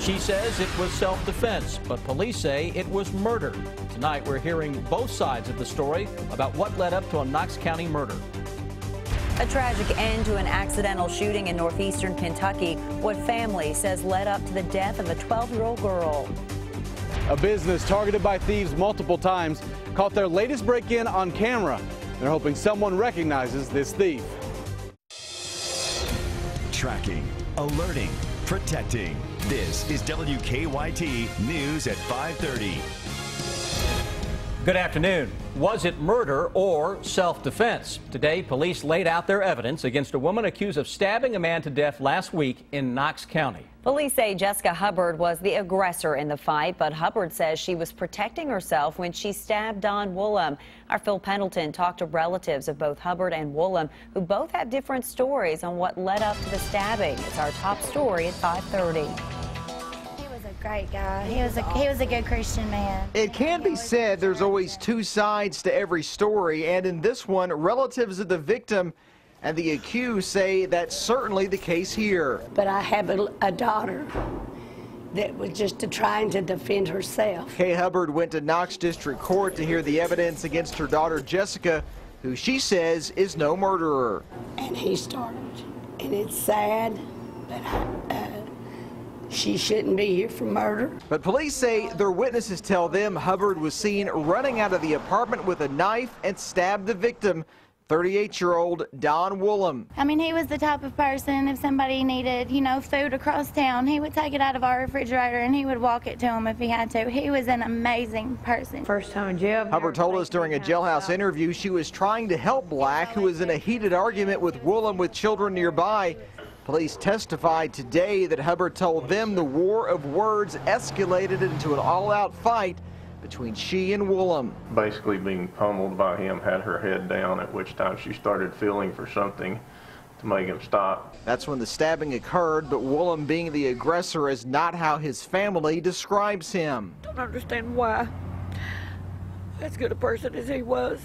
She says it was self-defense, but police say it was murder. Tonight, we're hearing both sides of the story about what led up to a Knox County murder. A tragic end to an accidental shooting in northeastern Kentucky. What family says led up to the death of a 12-year-old girl. A business targeted by thieves multiple times caught their latest break-in on camera. They're hoping someone recognizes this thief. Tracking, alerting, protecting. This is WKYT News at 5:30. Good afternoon. Was it murder or self-defense? Today, police laid out their evidence against a woman accused of stabbing a man to death last week in Knox County. Police say Jessica Hubbard was the aggressor in the fight, but Hubbard says she was protecting herself when she stabbed Don Woolham. Our Phil Pendleton talked to relatives of both Hubbard and Woolham, who both have different stories on what led up to the stabbing. It's our top story at 5:30. Great guy. He was a good Christian man. It can be said there's always two sides to every story, and in this one, relatives of the victim and the accused say that's certainly the case here. But I have a daughter that was just trying to defend herself. Kay Hubbard went to Knox District Court to hear the evidence against her daughter Jessica, who she says is no murderer. And he started, and it's sad, but she shouldn't be here for murder. But police say their witnesses tell them Hubbard was seen running out of the apartment with a knife and stabbed the victim, 38-year-old Don Woolham. I mean, he was the type of person, if somebody needed, food across town, he would take it out of our refrigerator and he would walk it to them if he had to. He was an amazing person. First time in jail. Hubbard told us during a jailhouse interview she was trying to help Black, who was in a heated argument with Woolham with children nearby. Police testified today that Hubbard told them the war of words escalated into an all-out fight between she and Woolham. Basically being pummeled by him, had her head down, at which time she started feeling for something to make him stop. That's when the stabbing occurred, but Woolham, being the aggressor, is not how his family describes him. I don't understand why, as good a person as he was,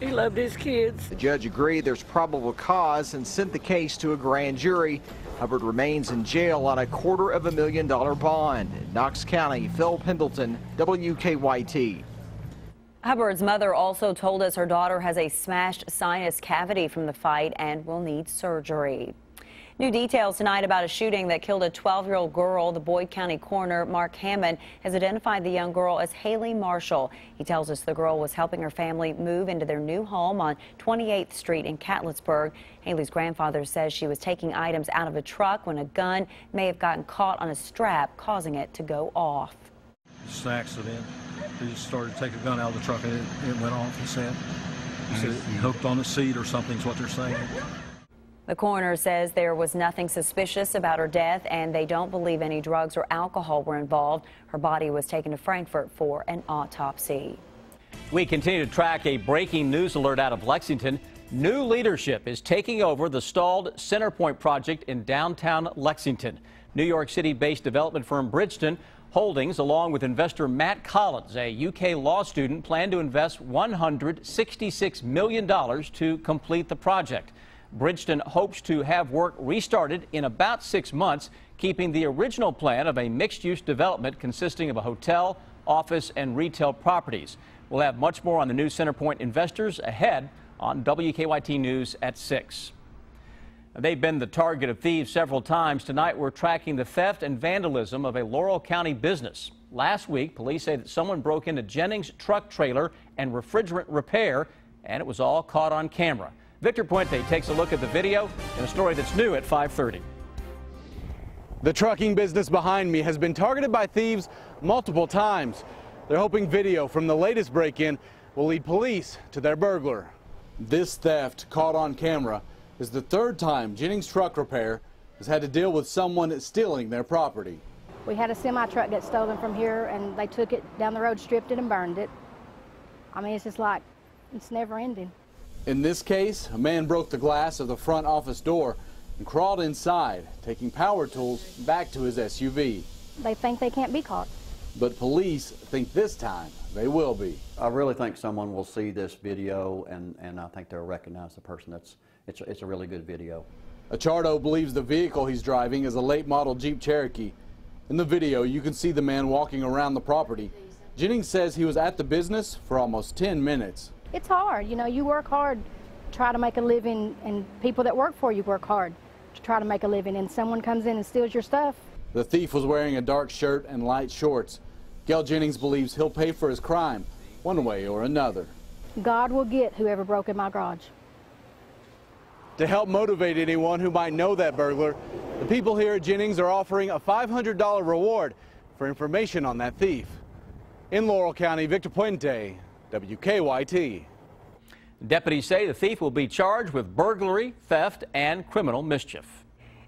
he loved his kids. The judge agreed there's probable cause and sent the case to a grand jury. Hubbard remains in jail on a $250,000 bond. In Knox County, Phil Pendleton, WKYT. Hubbard's mother also told us her daughter has a smashed sinus cavity from the fight and will need surgery. New details tonight about a shooting that killed a 12-year-old girl. The Boyd County coroner, Mark Hammond, has identified the young girl as Haley Marshall. He tells us the girl was helping her family move into their new home on 28th Street in Catlettsburg. Haley's grandfather says she was taking items out of a truck when a gun may have gotten caught on a strap, causing it to go off. It's an accident. He just started to take a gun out of the truck and it went off, he said. He said he hooked on a seat or something is what they're saying. The coroner says there was nothing suspicious about her death and they don't believe any drugs or alcohol were involved. Her body was taken to Frankfort for an autopsy. We continue to track a breaking news alert out of Lexington. New leadership is taking over the stalled Centrepointe project in downtown Lexington. New York City-based development firm Bridgeton Holdings, along with investor Matt Collins, a UK law student, plan to invest $166 million to complete the project. Bridgeton hopes to have work restarted in about 6 months, keeping the original plan of a mixed-use development consisting of a hotel, office, and retail properties. We'll have much more on the new Centrepointe investors ahead on WKYT News at 6. They've been the target of thieves several times. Tonight, we're tracking the theft and vandalism of a Laurel County business. Last week, police say that someone broke into Jennings truck trailer and refrigerant repair, and it was all caught on camera. Victor Puente takes a look at the video in a story that's new at 5:30. The trucking business behind me has been targeted by thieves multiple times. They're hoping video from the latest break-in will lead police to their burglar. This theft, caught on camera, is the third time Jennings Truck Repair has had to deal with someone stealing their property. We had a semi-truck get stolen from here, and they took it down the road, stripped it, and burned it. I mean, it's just like, it's never ending. In this case, a man broke the glass of the front office door and crawled inside, taking power tools back to his SUV. They think they can't be caught. But police think this time they will be. I really think someone will see this video and I think they'll recognize the person. It's a really good video. Achardo believes the vehicle he's driving is a late model Jeep Cherokee. In the video, you can see the man walking around the property. Jennings says he was at the business for almost 10 minutes. It's hard. You know, you work hard to try to make a living, and people that work for you work hard to try to make a living, and someone comes in and steals your stuff. The thief was wearing a dark shirt and light shorts. Gail Jennings believes he'll pay for his crime one way or another. God will get whoever broke in my garage. To help motivate anyone who might know that burglar, the people here at Jennings are offering a $500 reward for information on that thief. In Laurel County, Victor Puente, WKYT. Deputies say the thief will be charged with burglary, theft, and criminal mischief.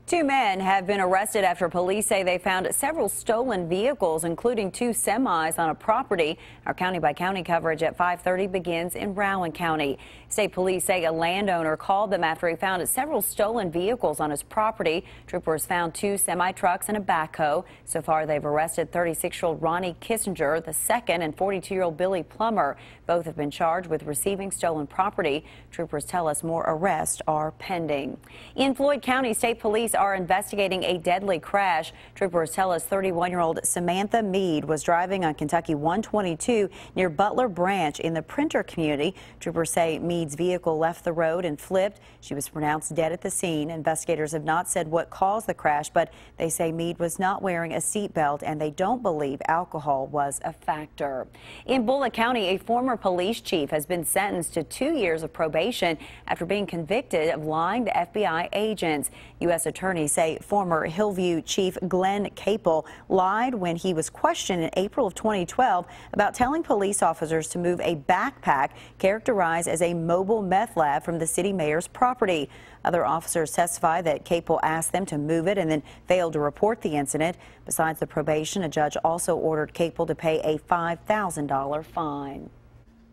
2 men have been arrested after police say they found several stolen vehicles, including 2 semis on a property. Our county-by-county coverage at 5:30 begins in Rowan County. State police say a landowner called them after he found several stolen vehicles on his property. Troopers found 2 semi-trucks and a backhoe. So far, they've arrested 36-year-old Ronnie Kissinger, the second, and 42-year-old Billy Plummer. Both have been charged with receiving stolen property. Troopers tell us more arrests are pending. In Floyd County, state police are investigating a deadly crash. Troopers tell us 31-year-old Samantha Mead was driving on Kentucky 122 near Butler Branch in the Printer community. Troopers say Mead's vehicle left the road and flipped. She was pronounced dead at the scene. Investigators have not said what caused the crash, but they say Mead was not wearing a seatbelt and they don't believe alcohol was a factor. In Bullitt County, a former police chief has been sentenced to 2 years of probation after being convicted of lying to FBI agents. U.S. attorneys say former Hillview Chief Glenn Capel lied when he was questioned in April of 2012 about telling police officers to move a backpack characterized as a mobile meth lab from the city mayor's property. Other officers testify that Capel asked them to move it and then failed to report the incident. Besides the probation, a judge also ordered Capel to pay a $5,000 fine.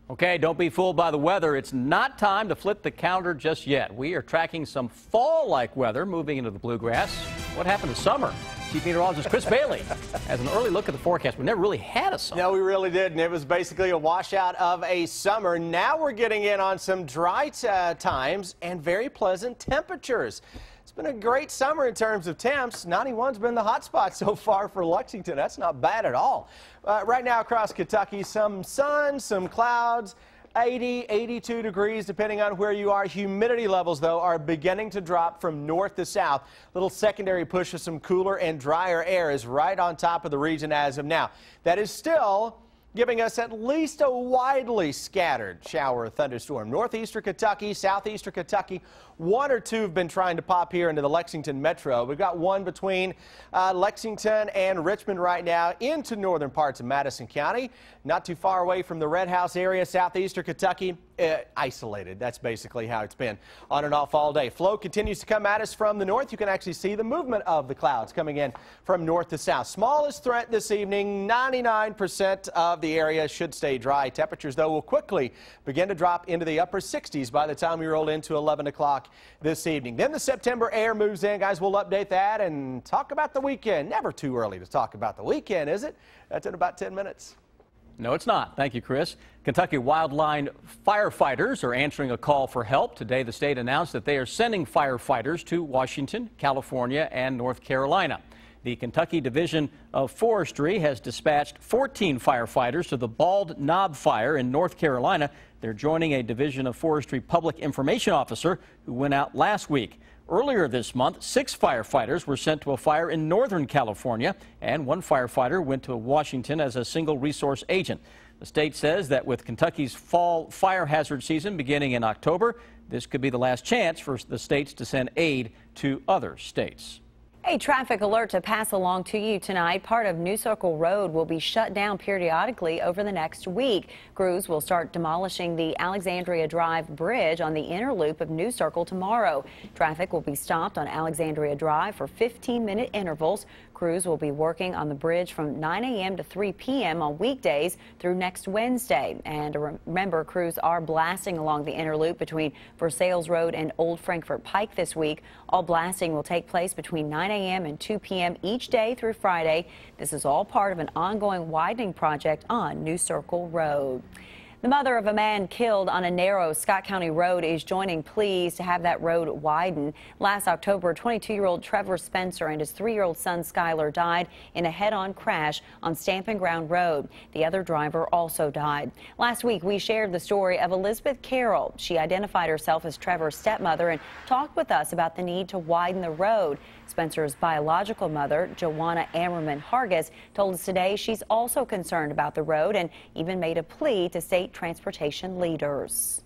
Okay, don't be fooled by the weather. It's not time to flip the calendar just yet. We are tracking some fall-like weather moving into the bluegrass. What happened to summer? Chief Meteorologist Chris Bailey has an early look at the forecast. We never really had a summer. No, we really didn't. It was basically a washout of a summer. Now we're getting in on some dry times and very pleasant temperatures. It's been a great summer in terms of temps. 91's been the hot spot so far for Lexington. That's not bad at all. Right now across Kentucky, some sun, some clouds, 80, 82 degrees depending on where you are. Humidity levels, though, are beginning to drop from north to south. Little secondary push of some cooler and drier air is right on top of the region as of now. That is still giving us at least a widely scattered shower or thunderstorm. Northeastern Kentucky, southeastern Kentucky, 1 or 2 have been trying to pop here into the Lexington metro. We've got one between Lexington and Richmond right now into northern parts of Madison County. Not too far away from the Red House area, southeastern Kentucky, isolated. That's basically how it's been on and off all day. Flow continues to come at us from the north. You can actually see the movement of the clouds coming in from north to south. Smallest threat this evening, 99% of the area should stay dry. Temperatures, though, will quickly begin to drop into the upper 60s by the time we roll into 11 o'clock this evening. Then the September air moves in. Guys, we'll update that and talk about the weekend. Never too early to talk about the weekend, is it? That's in about 10 minutes. No, it's not. Thank you, Chris. Kentucky Wildline firefighters are answering a call for help. Today, the state announced that they are sending firefighters to Washington, California, and North Carolina. The Kentucky Division of Forestry has dispatched 14 firefighters to the Bald Knob Fire in North Carolina. They're joining a Division of Forestry public information officer who went out last week. Earlier this month, 6 firefighters were sent to a fire in Northern California, and 1 firefighter went to Washington as a single resource agent. The state says that with Kentucky's fall fire hazard season beginning in October, this could be the last chance for the states to send aid to other states. A traffic alert to pass along to you tonight. Part of New Circle Road will be shut down periodically over the next week. Crews will start demolishing the Alexandria Drive Bridge on the inner loop of New Circle tomorrow. Traffic will be stopped on Alexandria Drive for 15-minute intervals. Crews will be working on the bridge from 9 a.m. to 3 p.m. on weekdays through next Wednesday. And remember, crews are blasting along the inner loop between Versailles Road and Old Frankfort Pike this week. All blasting will take place between 9 a.m. and 2 p.m. each day through Friday. This is all part of an ongoing widening project on New Circle Road. The mother of a man killed on a narrow Scott County road is joining pleas to have that road widened. Last October, 22-year-old Trevor Spencer and his 3-year-old son Skylar died in a head-on crash on Stamping Ground Road. The other driver also died. Last week, we shared the story of Elizabeth Carroll. She identified herself as Trevor's stepmother and talked with us about the need to widen the road. Spencer's biological mother, Joanna Ammerman Hargis, told us today she's also concerned about the road and even made a plea to state transportation leaders.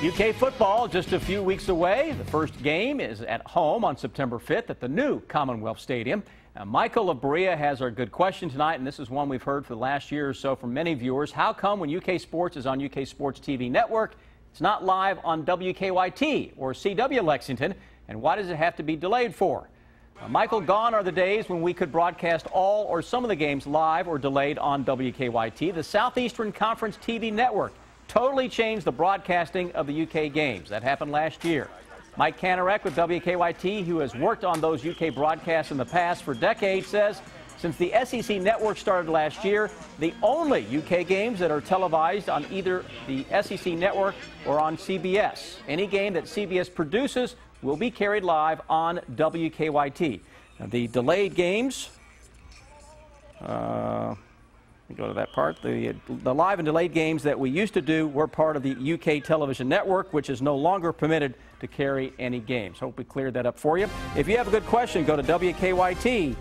UK football just a few weeks away. The first game is at home on September 5th at the new Commonwealth Stadium. Now, Michael of Berea has our good question tonight, and this is one we've heard for the last year or so from many viewers. How come when UK Sports is on UK Sports TV Network, it's not live on WKYT or CW Lexington, and why does it have to be delayed for? Michael, gone are the days when we could broadcast all or some of the games live or delayed on WKYT. The Southeastern Conference TV network totally changed the broadcasting of the UK games. That happened last year. Mike Kanarek with WKYT, who has worked on those UK broadcasts in the past for decades, says since the SEC network started last year, the only UK games that are televised on either the SEC network or on CBS. Any game that CBS produces will be carried live on WKYT. Now, the delayed games, let me go to that part. The live and delayed games that we used to do were part of the UK television network, which is no longer permitted to carry any games. Hope we cleared that up for you. If you have a good question, go to WKYT.com.